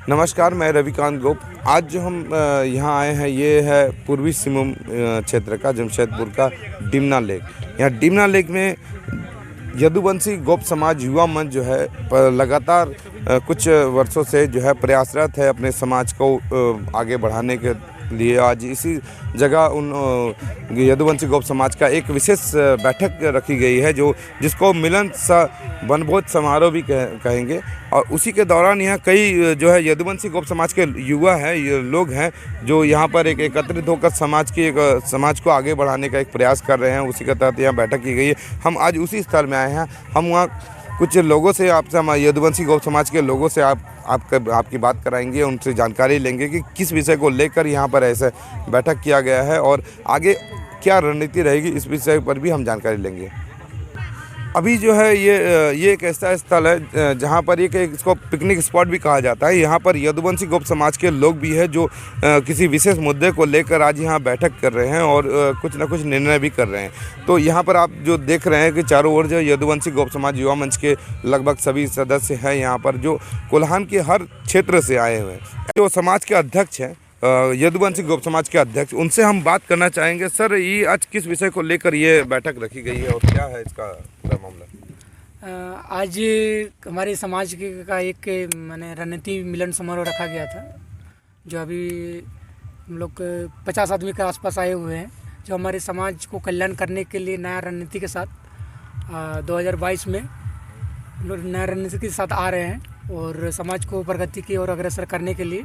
नमस्कार, मैं रविकांत गोप। आज जो हम यहाँ आए हैं ये है पूर्वी सिंहभूम क्षेत्र का जमशेदपुर का डिमना लेक। यहाँ डिमना लेक में यदुवंशी गोप समाज युवा मंच जो है लगातार कुछ वर्षों से जो है प्रयासरत है अपने समाज को आगे बढ़ाने के लिए। आज इसी जगह उन यदुवंशी गोप समाज का एक विशेष बैठक रखी गई है जिसको मिलन सा वनभोज समारोह भी कहेंगे। और उसी के दौरान यहाँ कई जो है यदुवंशी गोप समाज के युवा हैं, ये लोग हैं जो यहाँ पर एक एकत्रित होकर समाज को आगे बढ़ाने का एक प्रयास कर रहे हैं। उसी के तहत यहाँ बैठक की गई है। हम आज उसी स्थल में आए हैं। हम वहाँ कुछ लोगों से यदुवंशी गौ समाज के लोगों से आपकी बात कराएंगे, उनसे जानकारी लेंगे कि किस विषय को लेकर यहाँ पर ऐसे बैठक किया गया है और आगे क्या रणनीति रहेगी, इस विषय पर भी हम जानकारी लेंगे। अभी जो है ये एक ऐसा स्थल है जहाँ पर इसको पिकनिक स्पॉट भी कहा जाता है। यहाँ पर यदुवंशी गोप समाज के लोग भी हैं जो किसी विशेष मुद्दे को लेकर आज यहाँ बैठक कर रहे हैं और कुछ न कुछ निर्णय भी कर रहे हैं। तो यहाँ पर आप जो देख रहे हैं कि चारों ओर जो यदुवंशी गोप समाज युवा मंच के लगभग सभी सदस्य हैं यहाँ पर, जो कोल्हान के हर क्षेत्र से आए हुए हैं। जो समाज के अध्यक्ष हैं यदुवंशी गोप समाज के अध्यक्ष, उनसे हम बात करना चाहेंगे। सर, ये आज किस विषय को लेकर ये बैठक रखी गई है और क्या है इसका पूरा मामला? आज हमारे समाज का एक माने रणनीति मिलन समारोह रखा गया था, जो अभी हम लोग 50 आदमी के आसपास आए हुए हैं, जो हमारे समाज को कल्याण करने के लिए नया रणनीति के साथ 2022 में हम लोग नया रणनीति के साथ आ रहे हैं और समाज को प्रगति की ओर अग्रसर करने के लिए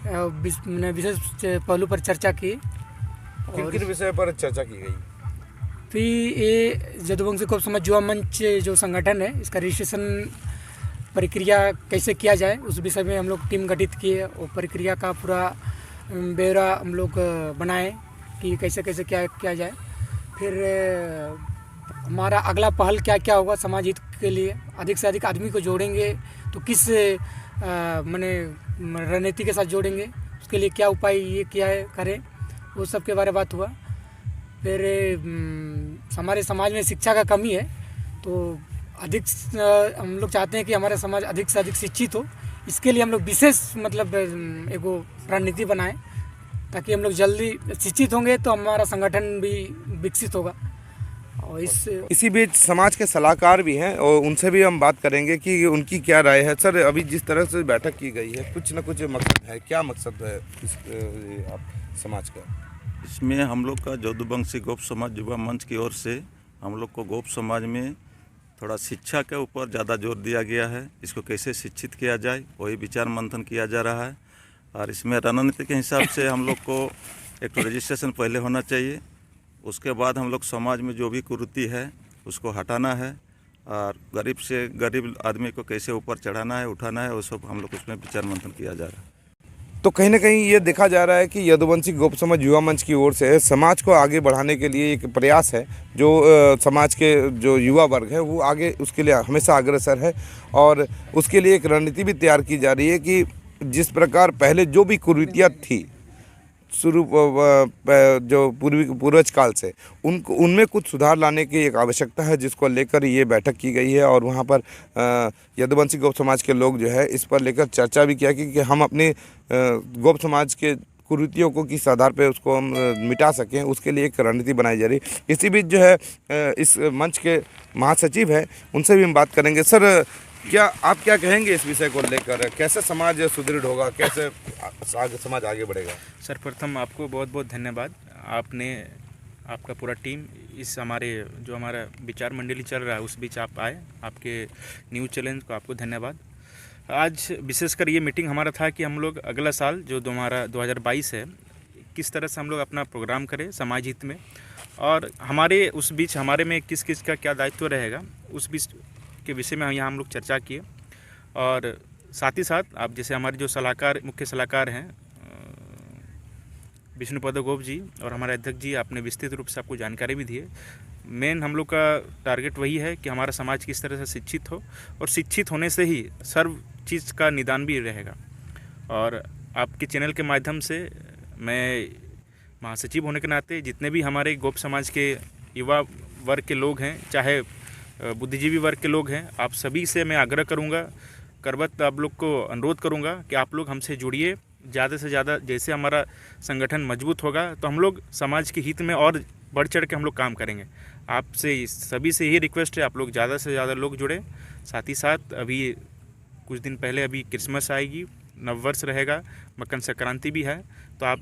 विशेष पहलू पर चर्चा की। और किस विषय पर चर्चा की गई? फिर ये यदुवंशी गोप समाज युवा मंच जो संगठन है, इसका रजिस्ट्रेशन प्रक्रिया कैसे किया जाए उस विषय में हम लोग टीम गठित किए और प्रक्रिया का पूरा ब्यौरा हम लोग बनाए कि कैसे कैसे क्या किया जाए। फिर हमारा अगला पहल क्या क्या होगा समाज हित के लिए, अधिक से अधिक आदमी को जोड़ेंगे तो किस माने रणनीति के साथ जोड़ेंगे, उसके लिए क्या उपाय ये क्या है करें, वो सब के बारे में बात हुआ। फिर हमारे समाज में शिक्षा का कमी है, तो अधिक हम लोग चाहते हैं कि हमारा समाज अधिक से अधिक शिक्षित हो। इसके लिए हम लोग विशेष मतलब एक रणनीति बनाएं ताकि हम लोग जल्दी शिक्षित होंगे तो हमारा संगठन भी विकसित होगा। और इसी बीच समाज के सलाहकार भी हैं और उनसे भी हम बात करेंगे कि उनकी क्या राय है। सर, अभी जिस तरह से बैठक की गई है, कुछ न कुछ मकसद है, क्या मकसद है आप समाज का? इसमें हम लोग का यदुवंशी गोप समाज युवा मंच की ओर से हम लोग को गोप समाज में थोड़ा शिक्षा के ऊपर ज़्यादा जोर दिया गया है। इसको कैसे शिक्षित किया जाए वही विचार मंथन किया जा रहा है। और इसमें रणनीति के हिसाब से हम लोग को एक रजिस्ट्रेशन पहले होना चाहिए, उसके बाद हम लोग समाज में जो भी कुरीति है उसको हटाना है और गरीब से गरीब आदमी को कैसे ऊपर चढ़ाना है, उठाना है, वो सब हम लोग उसमें विचार मंथन किया जा रहा है। तो कहीं ना कहीं ये देखा जा रहा है कि यदुवंशी गोप समाज युवा मंच की ओर से समाज को आगे बढ़ाने के लिए एक प्रयास है, जो समाज के जो युवा वर्ग है वो आगे उसके लिए हमेशा अग्रसर है और उसके लिए एक रणनीति भी तैयार की जा रही है कि जिस प्रकार पहले जो भी कुरीतियाँ थी शुरू जो पूर्वज काल से उनमें कुछ सुधार लाने की एक आवश्यकता है, जिसको लेकर ये बैठक की गई है। और वहाँ पर यदुवंशी गोप समाज के लोग जो है इस पर लेकर चर्चा भी किया कि हम अपने गोप समाज के कुरीतियों को किस आधार पे उसको हम मिटा सकें, उसके लिए एक रणनीति बनाई जा रही है। इसी बीच जो है इस मंच के महासचिव हैं, उनसे भी हम बात करेंगे। सर, आप क्या कहेंगे इस विषय को लेकर? कैसे समाज सुदृढ़ होगा, कैसे समाज आगे बढ़ेगा? सर, प्रथम आपको बहुत बहुत धन्यवाद। आपका पूरा टीम इस हमारा विचार मंडली चल रहा है उस बीच आप आए, आपके न्यूज़ चैनल को आपको धन्यवाद। आज विशेषकर ये मीटिंग हमारा था कि हम लोग अगला साल जो हमारा 2022 है, किस तरह से हम लोग अपना प्रोग्राम करें समाज हित में, और हमारे बीच हमारे में किस किस का क्या दायित्व रहेगा उस बीच के विषय में यहाँ हम लोग चर्चा किए। और साथ ही साथ आप जैसे हमारे जो मुख्य सलाहकार हैं विष्णुपद गोप जी और हमारे अध्यक्ष जी, आपने विस्तृत रूप से आपको जानकारी भी दी है। मेन हम लोग का टारगेट वही है कि हमारा समाज किस तरह से शिक्षित हो, और शिक्षित होने से ही सर्व चीज़ का निदान भी रहेगा। और आपके चैनल के माध्यम से मैं महासचिव होने के नाते जितने भी हमारे गोप समाज के युवा वर्ग के लोग हैं, चाहे बुद्धिजीवी वर्ग के लोग हैं, आप सभी से मैं आग्रह करूंगा करबत आप लोग को अनुरोध करूँगा कि आप लोग हमसे जुड़िए ज़्यादा से ज़्यादा। जैसे हमारा संगठन मजबूत होगा तो हम लोग समाज के हित में और बढ़ चढ़ के हम लोग काम करेंगे। आपसे सभी से यही रिक्वेस्ट है, आप लोग ज़्यादा से ज़्यादा लोग जुड़े। साथ ही साथ अभी कुछ दिन पहले अभी क्रिसमस आएगी, नववर्ष रहेगा, मकर संक्रांति भी है, तो आप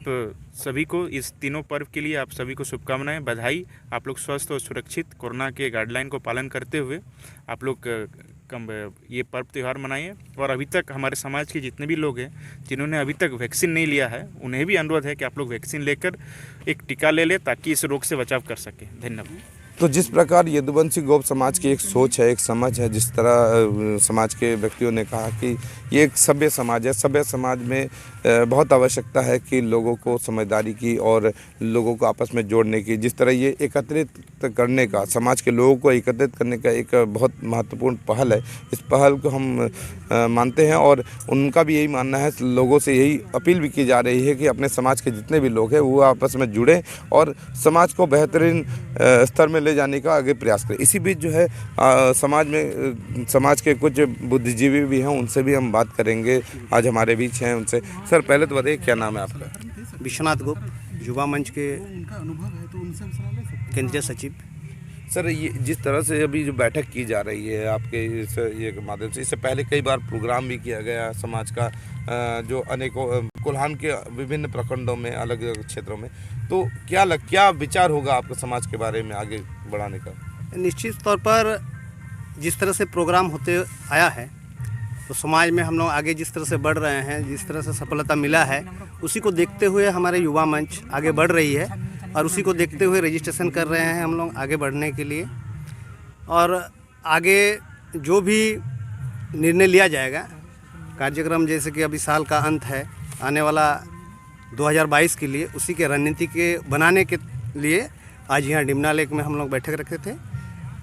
सभी को इस तीनों पर्व के लिए आप सभी को शुभकामनाएं, बधाई। आप लोग स्वस्थ और सुरक्षित कोरोना के गाइडलाइन को पालन करते हुए आप लोग ये पर्व त्यौहार मनाइए। और अभी तक हमारे समाज के जितने भी लोग हैं जिन्होंने अभी तक वैक्सीन नहीं लिया है, उन्हें भी अनुरोध है कि आप लोग वैक्सीन लेकर एक टीका ले लें ताकि इस रोग से बचाव कर सकें। धन्यवाद। तो जिस प्रकार यदुवंशी गोप समाज की एक सोच है, एक समझ है, जिस तरह समाज के व्यक्तियों ने कहा कि ये एक सभ्य समाज है, सभ्य समाज में बहुत आवश्यकता है कि लोगों को समझदारी की और लोगों को आपस में जोड़ने की, जिस तरह ये एकत्रित करने का, समाज के लोगों को एकत्रित करने का एक बहुत महत्वपूर्ण पहल है। इस पहल को हम मानते हैं और उनका भी यही मानना है। लोगों से यही अपील भी की जा रही है कि अपने समाज के जितने भी लोग हैं वो आपस में जुड़ें और समाज को बेहतरीन स्तर में ले जाने का आगे प्रयास करें। इसी बीच जो है समाज के कुछ बुद्धिजीवी भी हैं, उनसे भी हम बात करेंगे। आज हमारे बीच हैं उनसे। सर पहले तो बताइए क्या नाम है आपका? विश्वनाथ गुप्त, युवा मंच के केंद्रीय सचिव। सर ये जिस तरह से अभी जो बैठक की जा रही है आपके ये माध्यम से, इससे पहले कई बार प्रोग्राम भी किया गया समाज का, जो अनेकों कोल्हान के विभिन्न प्रखंडों में, अलग अलग क्षेत्रों में, तो क्या विचार होगा आपका समाज के बारे में आगे बढ़ाने का? निश्चित तौर पर जिस तरह से प्रोग्राम होते आया है तो समाज में हम लोग आगे जिस तरह से बढ़ रहे हैं, जिस तरह से सफलता मिला है, उसी को देखते हुए हमारे युवा मंच आगे बढ़ रही है और उसी को देखते हुए रजिस्ट्रेशन कर रहे हैं हम लोग आगे बढ़ने के लिए। और आगे जो भी निर्णय लिया जाएगा, कार्यक्रम जैसे कि अभी साल का अंत है, आने वाला 2022 के लिए उसी के रणनीति के बनाने के लिए आज यहाँ डिमना लेक में हम लोग बैठक रखे थे।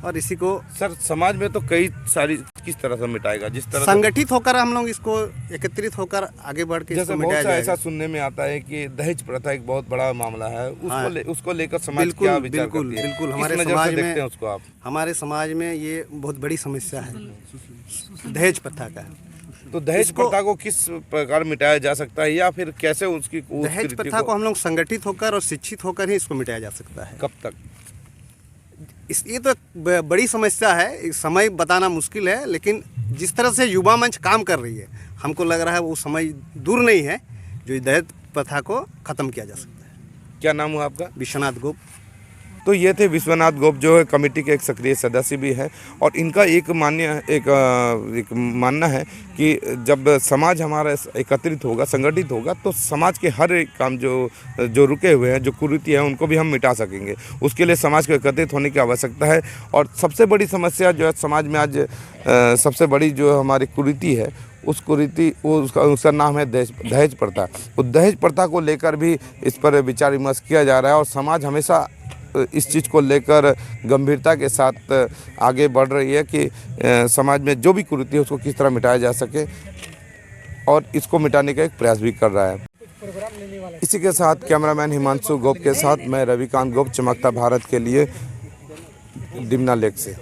और इसी को सर समाज में तो कई सारी किस तरह से मिटाएगा, जिस तरह संगठित होकर हम लोग इसको एकत्रित होकर आगे बढ़ के जैसे बहुत सा ऐसा सुनने में आता है कि दहेज प्रथा एक बहुत बड़ा मामला है, उसको लेकर समाज क्या विचार करती है? बिल्कुल हमारे समाज में देखते हैं उसको आप? हमारे समाज में ये बहुत बड़ी समस्या है दहेज प्रथा का। तो दहेज प्रथा को किस प्रकार मिटाया जा सकता है या फिर कैसे उसकी दहेज प्रथा को हम लोग संगठित होकर और शिक्षित होकर ही इसको मिटाया जा सकता है। कब तक? ये तो एक बड़ी समस्या है, समय बताना मुश्किल है, लेकिन जिस तरह से युवा मंच काम कर रही है, हमको लग रहा है वो समय दूर नहीं है जो दहेज प्रथा को ख़त्म किया जा सकता है। क्या नाम हुआ आपका? विश्वनाथ गुप्त। तो ये थे विश्वनाथ गुप्त, जो है कमेटी के एक सक्रिय सदस्य भी है और इनका एक मानना है कि जब समाज हमारा एकत्रित होगा, संगठित होगा, तो समाज के हर एक काम जो रुके हुए हैं, जो कुरीति है, उनको भी हम मिटा सकेंगे। उसके लिए समाज को एकत्रित होने की आवश्यकता है। और सबसे बड़ी समस्या जो है समाज में आज, सबसे बड़ी जो हमारी कुरीति है, उस कुरीति उसका नाम है दहेज प्रथा। तो दहेज प्रथा को लेकर भी इस पर विचार विमर्श किया जा रहा है और समाज हमेशा इस चीज़ को लेकर गंभीरता के साथ आगे बढ़ रही है कि समाज में जो भी कुरीति है उसको किस तरह मिटाया जा सके और इसको मिटाने का एक प्रयास भी कर रहा है। इसी के साथ कैमरामैन हिमांशु गोप के साथ मैं रविकांत गोप, चमकता भारत के लिए डिमना लेक से।